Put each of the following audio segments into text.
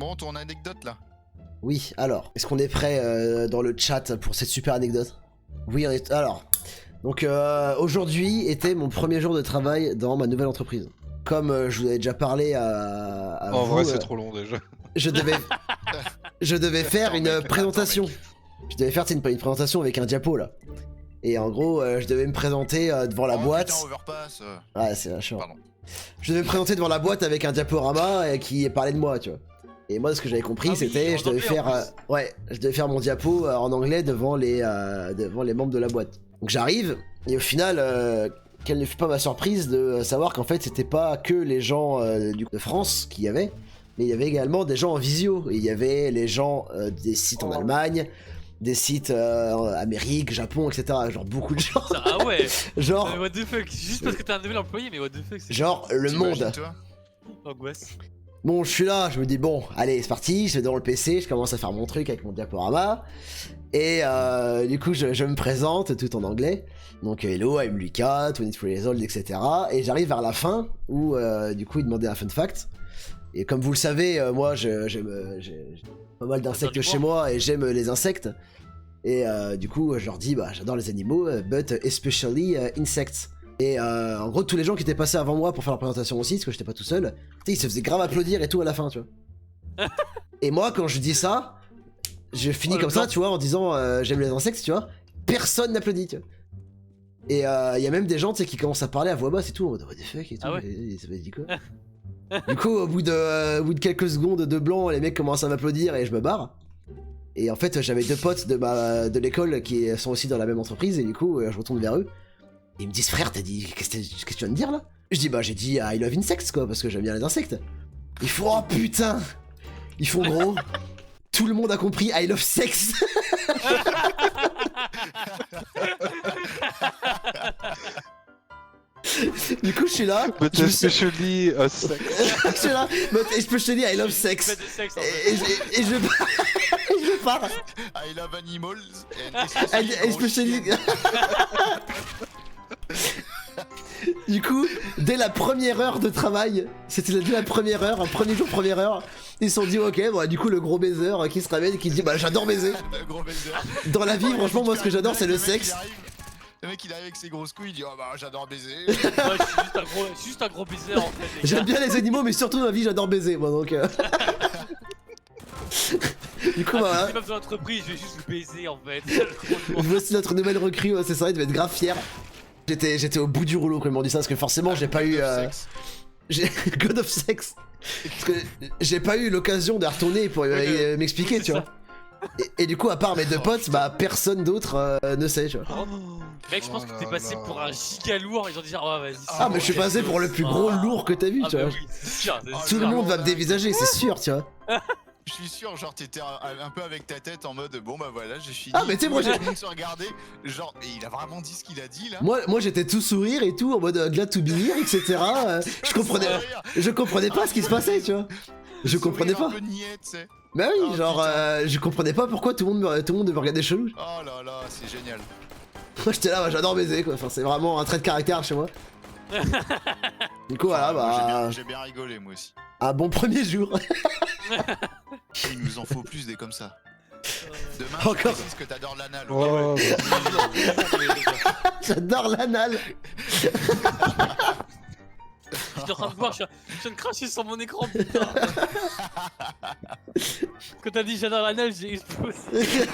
Bon, ton anecdote là. Oui, alors, est-ce qu'on est prêt dans le chat pour cette super anecdote? Oui, on est... Alors, donc aujourd'hui était mon premier jour de travail dans ma nouvelle entreprise. Comme je vous avais déjà parlé à En vous, vrai, c'est trop long déjà. je devais faire une présentation. Je devais faire une présentation avec un diapo là. Et en gros, je devais me présenter devant la boîte. Putain, overpass. Ouais, c'est vachement. Pardon. Je devais me présenter devant la boîte avec un diaporama qui parlait de moi, tu vois. Et moi, ce que j'avais compris, Ah oui, c'était, en je devais anglais, faire, en je devais faire mon diapo en anglais devant les membres de la boîte. Donc j'arrive, et au final, quelle ne fut pas ma surprise de savoir qu'en fait, c'était pas que les gens de France qu'il y avait, mais il y avait également des gens en visio. Et il y avait les gens des sites en Allemagne, des sites Amérique, Japon, etc. Genre beaucoup de gens. Ah ouais. Genre, What the fuck. Juste parce que t'es un nouvel employé, mais what the fuck. C'est genre le monde. T'imagines-toi angoisse. Bon, je suis là, je me dis bon, allez, c'est parti, je vais devant le PC, je commence à faire mon truc avec mon diaporama. Et du coup, je me présente tout en anglais. Donc, hello, I'm Lucas, 23 years old, etc. Et j'arrive vers la fin où, du coup, il demandait un fun fact. Et comme vous le savez, moi, j'ai pas mal d'insectes chez moi et j'aime les insectes. Et du coup, je leur dis, bah, j'adore les animaux, but especially insects. Et en gros, tous les gens qui étaient passés avant moi pour faire la présentation aussi, parce que j'étais pas tout seul, ils se faisaient grave applaudir et tout à la fin, tu vois. Et moi, quand je dis ça, je finis comme ça, tu vois, en disant j'aime les insectes, tu vois. Personne n'applaudit, tu vois. Et il y a même des gens, tu sais, qui commencent à parler à voix basse et tout, en mode what the fuck et tout. Ah ouais. Et ça m'a dit quoi. Du coup, au bout de quelques secondes de blanc, les mecs commencent à m'applaudir et je me barre. Et en fait, j'avais deux potes de l'école qui sont aussi dans la même entreprise, et du coup, je retourne vers eux. Ils me disent frère, t'as dit qu'est-ce que tu viens de dire là? Je dis bah j'ai dit I love insects quoi parce que j'aime bien les insectes. Ils font oh putain. Ils font gros. Tout le monde a compris I love sex. Du coup je suis là. But especially sex. Je suis là. But especially I love sex. Faites de sexe, en Et fait. je pars. I love animals. And especially. Du coup, dès la première heure de travail, c'était dès la première heure, un premier jour, première heure, ils se sont dit ok, bon, du coup le gros baiser qui se ramène et qui dit bah j'adore baiser. Le gros baiser. Dans la vie, franchement, moi ce que j'adore c'est le sexe. Le mec il arrive avec ses grosses couilles, il dit oh bah j'adore baiser. Ouais, c'est juste un gros baiser en fait. Les gars. J'aime bien les animaux, mais surtout dans la vie j'adore baiser moi donc. Du coup, voilà. C'est pas besoin d'entreprise, je vais juste le baiser en fait. Voici notre nouvelle recrue, c'est ça, il devait être grave fier. J'étais au bout du rouleau quand ils m'ont dit ça parce que forcément j'ai pas eu. God of Sex. Parce que j'ai pas eu l'occasion de retourner pour m'expliquer, tu vois. Et du coup, à part mes deux potes, bah personne d'autre ne sait, tu vois. Mec, je pense que t'es passé pour un giga lourd, ils ont dit oh vas-y. Ah, mais je suis passé pour le plus gros lourd que t'as vu, Ah tu bah vois. oui, c'est sûr. Tout le monde va me dévisager, c'est sûr, tu vois. Je suis sûr, genre t'étais un peu avec ta tête en mode bon bah voilà, j'ai fini. Ah, mais tu sais, moi j'ai. Tout le monde se regardait, genre, et il a vraiment dit ce qu'il a dit là. Moi j'étais tout sourire et tout, en mode glad to be here, etc. Je comprenais pas ce qui se passait, tu vois. Je comprenais pas. Un peu niais, tu sais. Bah oui, Oh, genre, je comprenais pas pourquoi tout le monde devait regarder chelou. Oh là là, c'est génial. Moi j'étais là, j'adore baiser quoi, enfin c'est vraiment un trait de caractère chez moi. Du coup voilà, bah. J'ai bien rigolé moi aussi. Un bon premier jour. Il nous en faut plus des comme ça. Demain, Encore. je précise que t'adores l'anal. Oh, J'adore l'anal. J'étais en train de voir, je suis en train de cracher sur mon écran, putain. Quand t'as dit j'adore l'anal, j'ai explosé.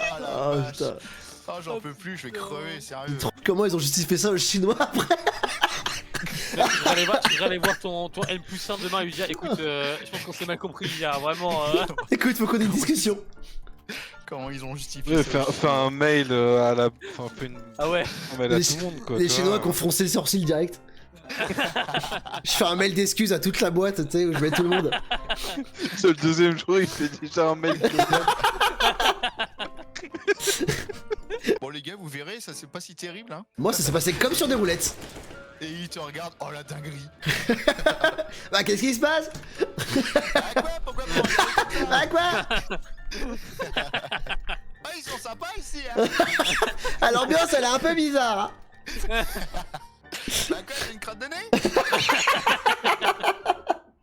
Ah la Oh vache. putain. Oh j'en peux plus, je vais crever, sérieux. Comment ils ont justifié ça aux Chinois après? Tu devrais aller voir ton N+1 demain et lui dire écoute, je pense qu'on s'est mal compris, il y a vraiment. Écoute, faut qu'on ait une discussion. Comment ils ont justifié ouais, ça. fais un mail à la. Enfin, fais une. Ah ouais. Un mail à Les tout le monde quoi. Les tu Chinois vois. qui ont froncé le sourcil direct. Je fais un mail d'excuses à toute la boîte, tu sais, où je mets tout le monde. C'est le deuxième jour, il fait déjà un mail. Bon les gars, vous verrez, ça c'est pas si terrible hein. Moi ça s'est passé comme sur des roulettes. Et ils te regardent, oh la dinguerie. Bah qu'est-ce qui se passe? Ah quoi, pourquoi vous regardez Bah quoi? Ah ils sont sympas ici hein. Ah, l'ambiance elle est un peu bizarre. Hein. Bah quoi, j'ai une crotte de nez?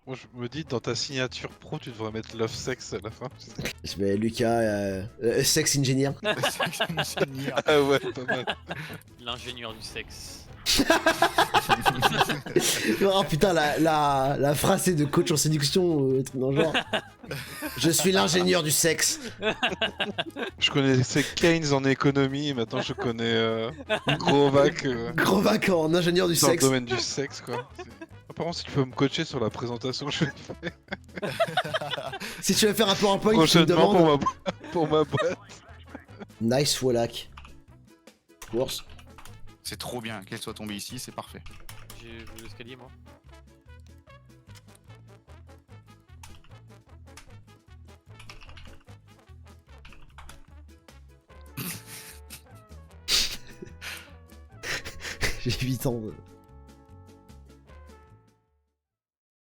Moi, je me dis, dans ta signature pro, tu devrais mettre Love Sex à la fin. tu sais. Je mets Lucas, sex engineer. C'est une génie. Ah ouais, pas mal. L'ingénieur du sexe. Oh putain, la phrase c'est de coach en séduction, truc dans le genre. Je suis l'ingénieur du sexe. Je connaissais Keynes en économie, maintenant je connais Grovac Gros vac en ingénieur du dans le sexe. domaine du sexe, quoi. Apparemment, si tu peux me coacher sur la présentation, je vais Si tu veux faire un PowerPoint, tu me prochainement demandes. pour ma boîte. Nice Wallach. Course. C'est trop bien qu'elle soit tombée ici, c'est parfait. J'ai vu l'escalier, moi. J'ai 8 ans.